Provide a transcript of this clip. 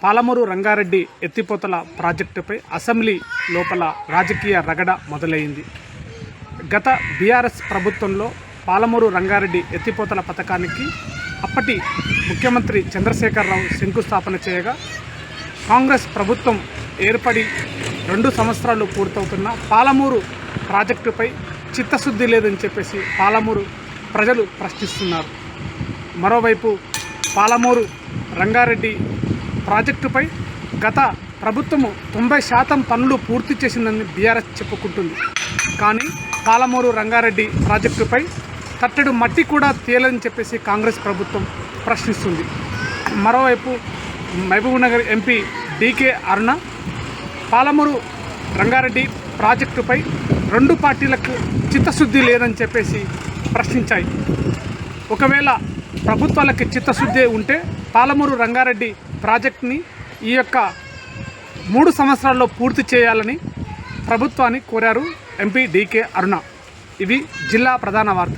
పాలమూరు రంగారెడ్డి ఎత్తిపోతల ప్రాజెక్టుపై అసెంబ్లీ లోపల రాజకీయ రగడ మొదలైంది. గత బీఆర్ఎస్ ప్రభుత్వంలో పాలమూరు రంగారెడ్డి ఎత్తిపోతల పథకానికి అప్పటి ముఖ్యమంత్రి చంద్రశేఖరరావు శంకుస్థాపన చేయగా, కాంగ్రెస్ ప్రభుత్వం ఏర్పడి 2 సంవత్సరాలు పూర్తవుతున్న పాలమూరు ప్రాజెక్టుపై చిత్తశుద్ధి లేదని చెప్పేసి పాలమూరు ప్రజలు ప్రశ్నిస్తున్నారు. మరోవైపు పాలమూరు రంగారెడ్డి ప్రాజెక్టుపై గత ప్రభుత్వము 90% పనులు పూర్తి చేసిందని బీఆర్ఎస్ చెప్పుకుంటుంది. కానీ పాలమూరు రంగారెడ్డి ప్రాజెక్టుపై తట్టెడు మట్టి కూడా తేలని చెప్పేసి కాంగ్రెస్ ప్రభుత్వం ప్రశ్నిస్తుంది. మరోవైపు మహబూబ్నగర్ ఎంపీ డీకే అరుణ పాలమూరు రంగారెడ్డి ప్రాజెక్టుపై 2 పార్టీలకు చిత్తశుద్ధి లేదని చెప్పేసి ప్రశ్నించాయి. ఒకవేళ ప్రభుత్వాలకి చిత్తశుద్ధి ఉంటే పాలమూరు రంగారెడ్డి ప్రాజెక్టుని ఈ యొక్క 3 సంవత్సరాల్లో పూర్తి చేయాలని ప్రభుత్వాన్ని కోరారు ఎంపీ డీకే అరుణ. ఇవి జిల్లా ప్రధాన వార్తలు.